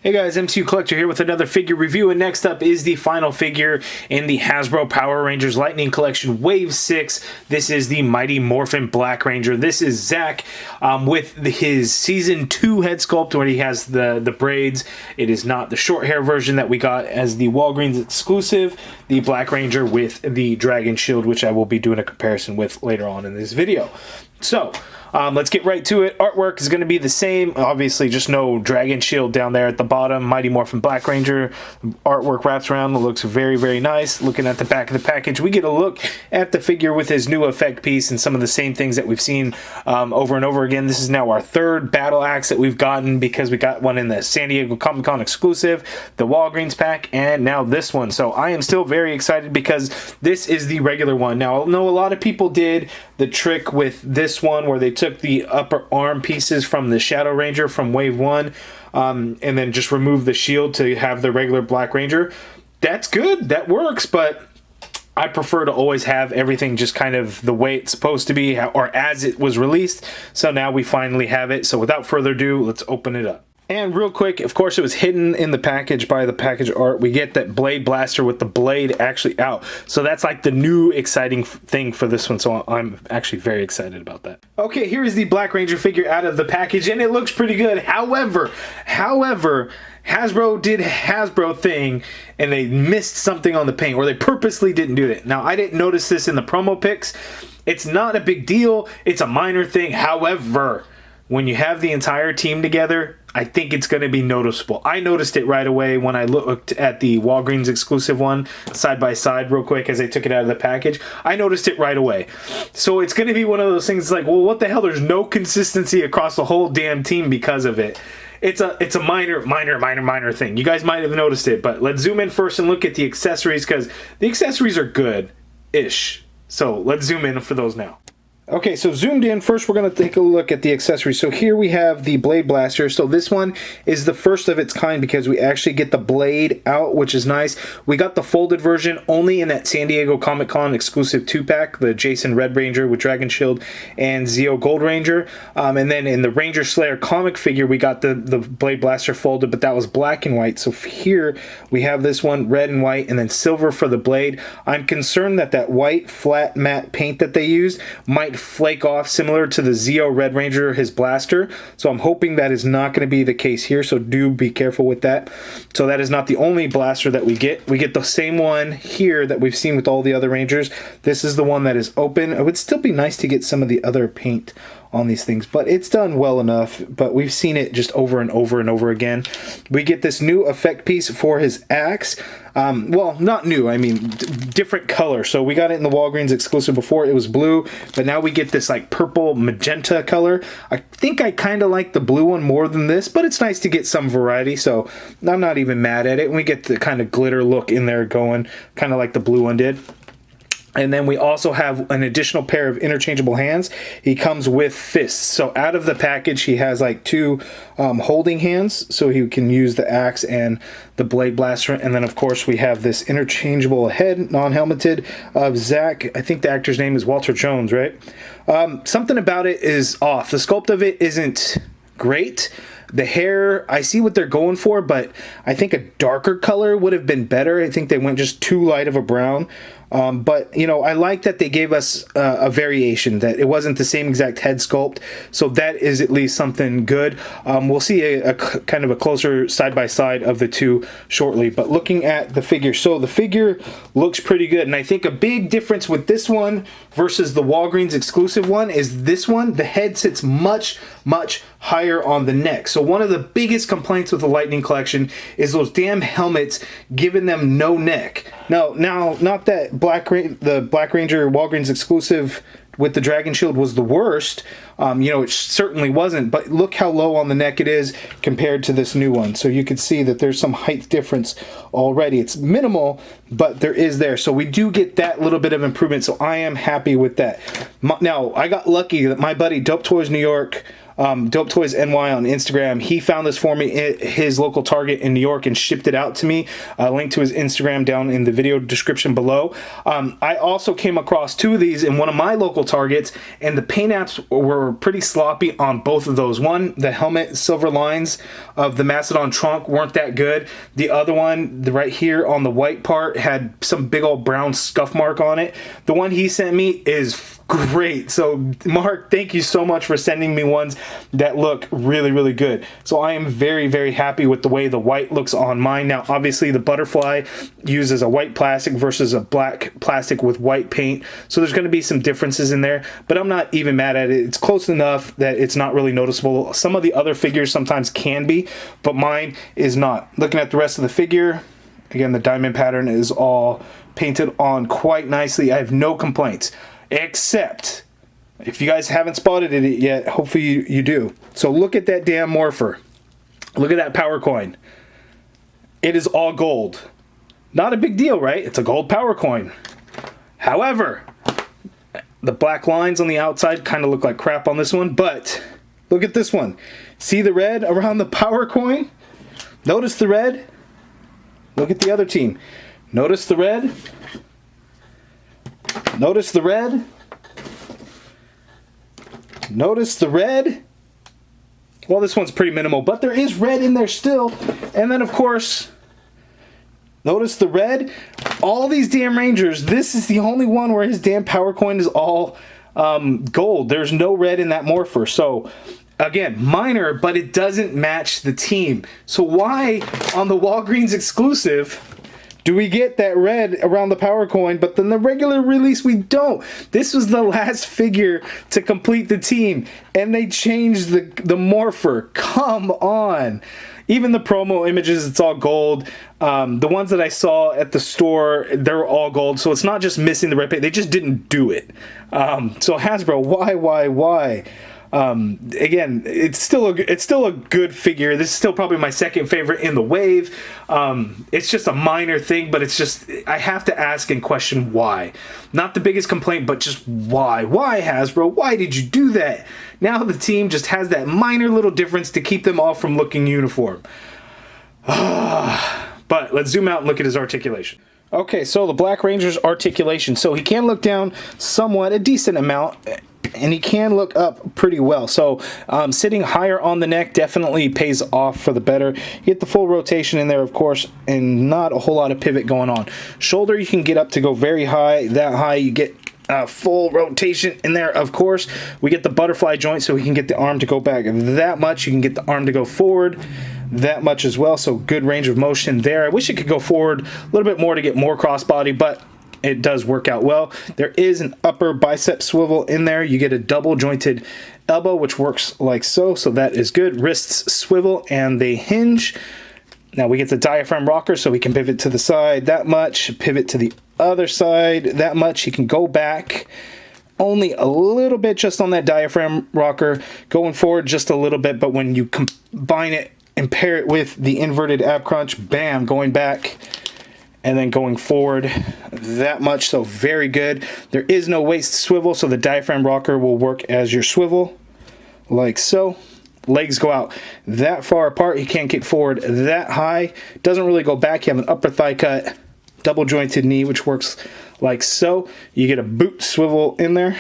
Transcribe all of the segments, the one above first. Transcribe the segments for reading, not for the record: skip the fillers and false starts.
Hey guys, MCU Collector here with another figure review, and next up is the final figure in the Hasbro Power Rangers Lightning Collection Wave 6. This is the Mighty Morphin Black Ranger. This is ZACK with his Season 2 head sculpt where he has the braids. It is not the short hair version that we got as the Walgreens exclusive, the Black Ranger with the Dragon Shield, which I will be doing a comparison with later on in this video. So, let's get right to it. Artwork is going to be the same. Obviously, just no Dragon Shield down there at the bottom. Mighty Morphin Black Ranger. Artwork wraps around. It looks very, very nice. Looking at the back of the package, we get a look at the figure with his new effect piece and some of the same things that we've seen over and over again. This is now our third battle axe that we've gotten because we got one in the San Diego Comic-Con exclusive, the Walgreens pack, and now this one. So I am still very excited because this is the regular one. Now, I know a lot of people did the trick with this one where they took the upper arm pieces from the Shadow Ranger from Wave 1 and then just removed the shield to have the regular Black Ranger. That's good, that works, but I prefer to always have everything just kind of the way it's supposed to be or as it was released. So now we finally have it. So without further ado, let's open it up. And real quick, of course, it was hidden in the package by the package art. We get that blade blaster with the blade actually out. So that's like the new exciting thing for this one. So I'm actually very excited about that. Okay, here is the Black Ranger figure out of the package, and it looks pretty good. However, Hasbro did Hasbro thing, and they missed something on the paint, or they purposely didn't do it. Now, I didn't notice this in the promo pics. It's not a big deal. It's a minor thing. However, when you have the entire team together, I think it's going to be noticeable. I noticed it right away when I looked at the Walgreens exclusive one side by side real quick as I took it out of the package. I noticed it right away. So it's going to be one of those things like, well, what the hell? There's no consistency across the whole damn team because of it. It's a minor thing. You guys might have noticed it, but let's zoom in first and look at the accessories because the accessories are good-ish. So let's zoom in for those now. Okay, so zoomed in, first we're going to take a look at the accessories. So here we have the blade blaster. So this one is the first of its kind because we actually get the blade out, which is nice. We got the folded version only in that San Diego Comic-Con exclusive 2-pack, the Jason Red Ranger with Dragon Shield and Zeo Gold Ranger. And then in the Ranger Slayer comic figure, we got the blade blaster folded, but that was black and white. So here we have this one, red and white, and then silver for the blade. I'm concerned that that white flat matte paint that they use might flake off similar to the Zeo Red Ranger, his blaster. So I'm hoping that is not going to be the case here, so do be careful with that. So that is not the only blaster that we get. We get the same one here that we've seen with all the other Rangers. This is the one that is open. It would still be nice to get some of the other paint on these things, but it's done well enough. But we've seen it just over and over and over again. We get this new effect piece for his axe. Well, not new, I mean different color. So we got it in the Walgreens exclusive before. It was blue, but now we get this like purple magenta color. I think I kind of like the blue one more than this, but it's nice to get some variety, so I'm not even mad at it. And we get the kind of glitter look in there going, kind of like the blue one did. And then we also have an additional pair of interchangeable hands. He comes with fists. So out of the package, he has like two holding hands, so he can use the axe and the blade blaster. And then, of course, we have this interchangeable head, non-helmeted, of ZACK. I think the actor's name is Walter Jones, right? Something about it is off. The sculpt of it isn't great. The hair, I see what they're going for, but I think a darker color would have been better. I think they went just too light of a brown. But, you know, I like that they gave us a variation, that it wasn't the same exact head sculpt. So that is at least something good. We'll see a kind of a closer side-by-side of the two shortly. But looking at the figure, so the figure looks pretty good. And I think a big difference with this one versus the Walgreens exclusive one is this one, the head sits much higher on the neck. So one of the biggest complaints with the Lightning Collection is those damn helmets giving them no neck. Now, not that the Black Ranger Walgreens exclusive with the Dragon Shield was the worst. You know, it certainly wasn't, but look how low on the neck it is compared to this new one. So you can see that there's some height difference already. It's minimal, but there is there. So we do get that little bit of improvement, so I am happy with that. Now, I got lucky that my buddy Dope Toys New York Dope Toys NY on Instagram. He found this for me at his local Target in New York and shipped it out to me. Link to his Instagram down in the video description below. I also came across 2 of these in one of my local Targets, and the paint apps were pretty sloppy on both of those. One, the helmet silver lines of the Mastodon trunk weren't that good. The other one, right here on the white part, had some big old brown scuff mark on it. The one he sent me is great. So Mark, thank you so much for sending me ones that look really, really good. So I am very, very happy with the way the white looks on mine. Now, obviously the butterfly uses a white plastic versus a black plastic with white paint. So there's going to be some differences in there, but I'm not even mad at it. It's close enough that it's not really noticeable. Some of the other figures sometimes can be, but mine is not. Looking at the rest of the figure, again, the diamond pattern is all painted on quite nicely. I have no complaints. Except, if you guys haven't spotted it yet, hopefully you do. So look at that damn Morpher. Look at that power coin. It is all gold. Not a big deal, right? It's a gold power coin. However, the black lines on the outside kind of look like crap on this one, but look at this one. See the red around the power coin? Notice the red? Look at the other team. Notice the red? Notice the red? Notice the red? Well, this one's pretty minimal, but there is red in there still. And then, of course, notice the red? All these damn Rangers, this is the only one where his damn power coin is all gold. There's no red in that Morpher. So, again, minor, but it doesn't match the team. So why, on the Walgreens exclusive, do we get that red around the power coin, but then the regular release we don't? This was the last figure to complete the team, and they changed the Morpher. Come on. Even the promo images, it's all gold. The ones that I saw at the store, they're all gold, so it's not just missing the red paint. They just didn't do it. So Hasbro, why? Again, it's still a good figure. This is still probably my second favorite in the wave. It's just a minor thing, but it's just, I have to ask and question why. Not the biggest complaint, but just why? Why, Hasbro? Why did you do that? Now the team just has that minor little difference to keep them all from looking uniform. But let's zoom out and look at his articulation. Okay, so the Black Ranger's articulation. So he can look down somewhat, a decent amount, and he can look up pretty well. So sitting higher on the neck definitely pays off for the better. You get the full rotation in there, of course, and not a whole lot of pivot going on. Shoulder, you can get up to go very high. That high, you get full rotation in there, of course. We get the butterfly joint, so we can get the arm to go back that much. You can get the arm to go forward that much as well, so good range of motion there. I wish it could go forward a little bit more to get more crossbody, but it does work out well. There is an upper bicep swivel in there. You get a double jointed elbow, which works like so, so that is good. Wrists swivel and they hinge. Now we get the diaphragm rocker, so we can pivot to the side that much, pivot to the other side that much. You can go back only a little bit just on that diaphragm rocker, going forward just a little bit, but when you combine it and pair it with the inverted ab crunch, bam, going back and then going forward that much, so very good. There is no waist swivel, so the diaphragm rocker will work as your swivel, like so. Legs go out that far apart. You can't kick forward that high. Doesn't really go back. You have an upper thigh cut, double jointed knee, which works like so. You get a boot swivel in there.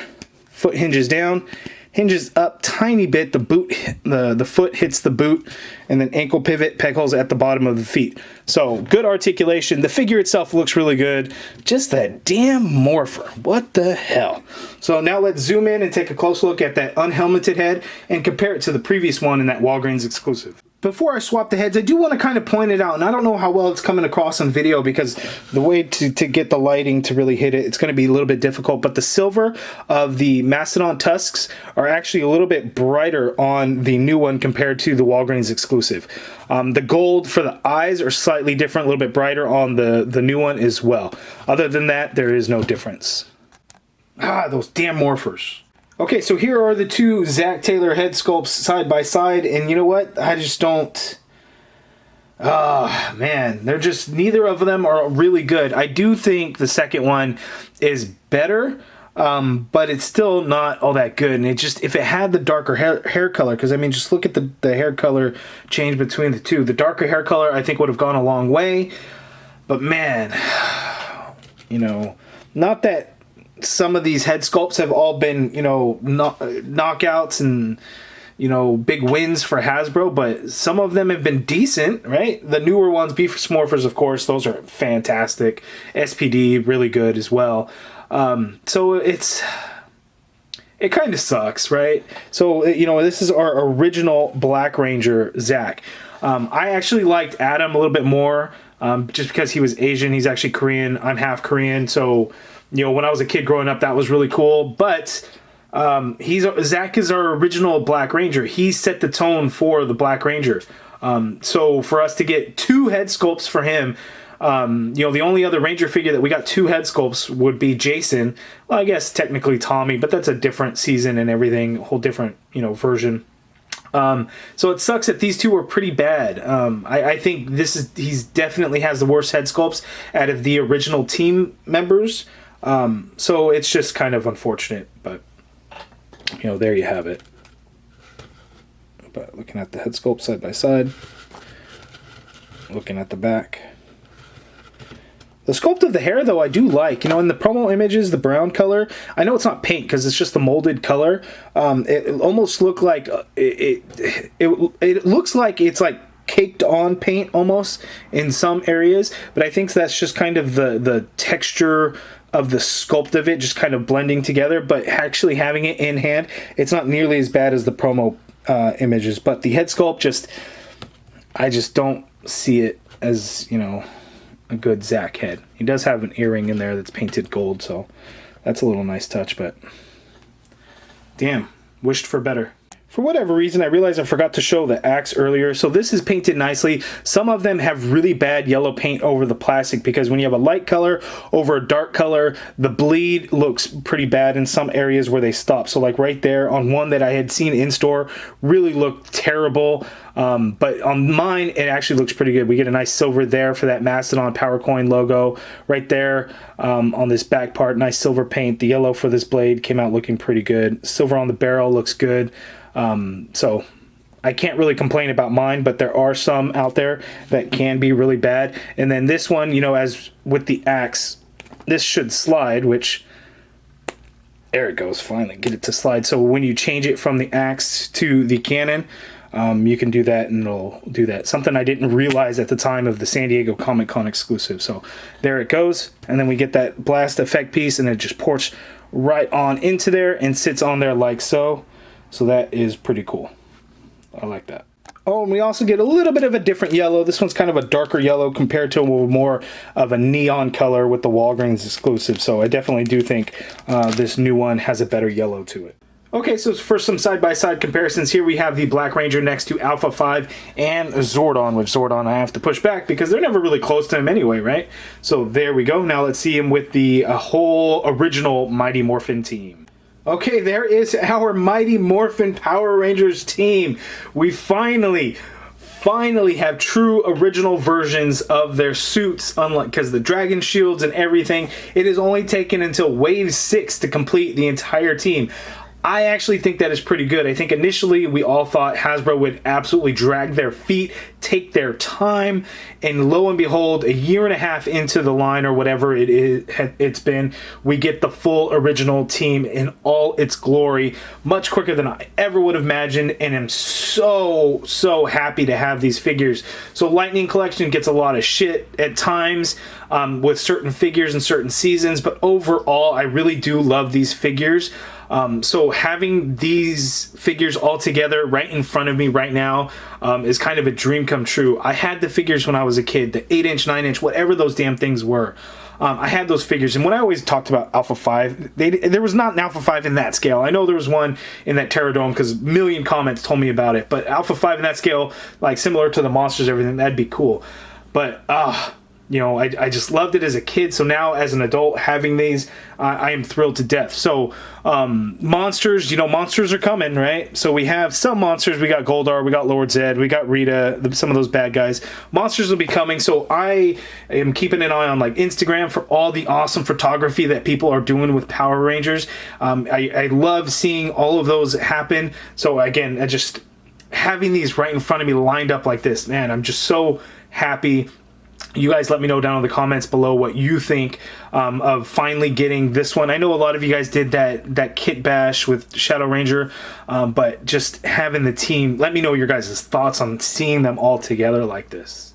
Foot hinges down, hinges up tiny bit. The boot, the foot hits the boot, and then ankle pivot, peg holes at the bottom of the feet. So good articulation. The figure itself looks really good. Just that damn Morpher. What the hell? So now let's zoom in and take a close look at that unhelmeted head and compare it to the previous one in that Walgreens exclusive. Before I swap the heads, I do want to kind of point it out, and I don't know how well it's coming across on video because the way to get the lighting to really hit it, it's going to be a little bit difficult, but the silver of the Mastodon tusks are actually a little bit brighter on the new one compared to the Walgreens exclusive. The gold for the eyes are slightly different, a little bit brighter on the new one as well. Other than that, there is no difference. Those damn Morphers. Okay, so here are the two Zack Taylor head sculpts side by side, and you know what? I just don't... man, they're just... Neither of them are really good. I do think the second one is better, but it's still not all that good. And it just, if it had the darker hair color, because I mean, just look at the hair color change between the two. The darker hair color, I think, would have gone a long way. But man, you know, not that some of these head sculpts have all been, you know, knockouts and, you know, big wins for Hasbro, but some of them have been decent, right? The newer ones, Beefus Morphers, of course, those are fantastic. SPD, really good as well. So it kind of sucks, right? So, you know, this is our original Black Ranger, ZACK. I actually liked Adam a little bit more, just because he was Asian. He's actually Korean. I'm half Korean, so, you know, when I was a kid growing up, that was really cool. But ZACK is our original Black Ranger. He set the tone for the Black Ranger. So for us to get 2 head sculpts for him, you know, the only other Ranger figure that we got 2 head sculpts would be Jason. Well, I guess technically Tommy, but that's a different season and everything, a whole different, you know, version. So it sucks that these 2 were pretty bad. I think he's definitely has the worst head sculpts out of the original team members. So it's just kind of unfortunate, but, you know, there you have it. But looking at the head sculpt side by side, looking at the back. The sculpt of the hair, though, I do like. You know, in the promo images, the brown color, I know it's not paint because it's just the molded color. It almost looked like it looks like it's like caked on paint almost in some areas, but I think that's just kind of the texture of the sculpt of it just kind of blending together. But actually having it in hand, it's not nearly as bad as the promo images. But the head sculpt, I just don't see it as, you know, a good ZACK head. He does have an earring in there that's painted gold, so that's a little nice touch, but damn, wished for better. For whatever reason, I realized I forgot to show the axe earlier. So this is painted nicely. Some of them have really bad yellow paint over the plastic because when you have a light color over a dark color, the bleed looks pretty bad in some areas where they stop. So like right there on one that I had seen in store, really looked terrible. But on mine, it actually looks pretty good. We get a nice silver there for that Mastodon Power Coin logo. Right there on this back part, nice silver paint. The yellow for this blade came out looking pretty good. Silver on the barrel looks good. So I can't really complain about mine, but there are some out there that can be really bad. And then this one, you know, as with the axe, this should slide, which, there it goes, finally, get it to slide. So when you change it from the axe to the cannon, you can do that and it'll do that. Something I didn't realize at the time of the San Diego Comic-Con exclusive. So there it goes. And then we get that blast effect piece and it just ports right on into there and sits on there like so. So that is pretty cool. I like that. Oh, and we also get a little bit of a different yellow. This one's kind of a darker yellow compared to more of a neon color with the Walgreens exclusive. So I definitely do think this new one has a better yellow to it. Okay, so for some side-by-side comparisons, here we have the Black Ranger next to Alpha 5 and Zordon, which Zordon I have to push back because they're never really close to him anyway, right? So there we go. Now let's see him with the whole original Mighty Morphin team. Okay, there is our Mighty Morphin Power Rangers team. We finally have true original versions of their suits, unlike because the dragon shields and everything. It has only taken until Wave 6 to complete the entire team. I actually think that is pretty good. I think initially we all thought Hasbro would absolutely drag their feet, take their time, and lo and behold, a year and a half into the line or whatever it's been, we get the full original team in all its glory, much quicker than I ever would have imagined, and I'm so happy to have these figures. So Lightning Collection gets a lot of shit at times with certain figures and certain seasons, but overall, I really do love these figures. So having these figures all together right in front of me right now is kind of a dream come true. I had the figures when I was a kid, the 8-inch, 9-inch, whatever those damn things were. I had those figures, and when I always talked about Alpha 5, there was not an Alpha 5 in that scale. I know there was one in that Terradome because a million comments told me about it, but Alpha 5 in that scale, like similar to the monsters, everything, that'd be cool. But You know, I just loved it as a kid. So now as an adult having these, I am thrilled to death. So monsters, you know, monsters are coming, right? So we have some monsters. We got Goldar, we got Lord Zed, we got Rita, some of those bad guys. Monsters will be coming. So I am keeping an eye on like Instagram for all the awesome photography that people are doing with Power Rangers. I love seeing all of those happen. So again, I just having these right in front of me lined up like this, man, I'm just so happy. You guys let me know down in the comments below what you think of finally getting this one. I know a lot of you guys did that kit bash with Shadow Ranger, but just having the team, let me know your guys' thoughts on seeing them all together like this.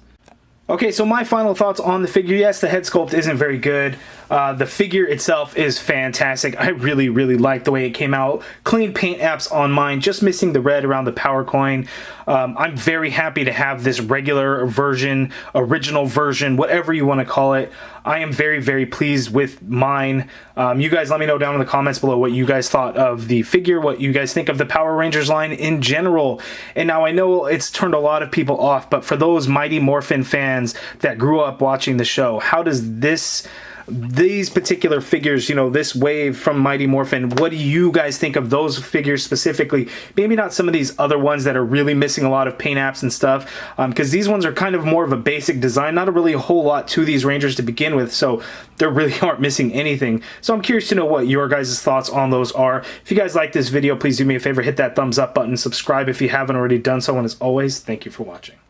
Okay, so my final thoughts on the figure. Yes, the head sculpt isn't very good. The figure itself is fantastic. I really, really like the way it came out. Clean paint apps on mine, just missing the red around the power coin. I'm very happy to have this regular version, original version, whatever you want to call it. I am very, very pleased with mine. You guys let me know down in the comments below what you guys thought of the figure, what you guys think of the Power Rangers line in general. And now I know it's turned a lot of people off, but for those Mighty Morphin fans that grew up watching the show, how does these particular figures, you know, this wave from Mighty Morphin, what do you guys think of those figures specifically? Maybe not some of these other ones that are really missing a lot of paint apps and stuff, because these ones are kind of more of a basic design, not really a whole lot to these Rangers to begin with, so they really aren't missing anything. So I'm curious to know what your guys' thoughts on those are. If you guys like this video, please do me a favor, hit that thumbs up button, subscribe if you haven't already done so, and as always, thank you for watching.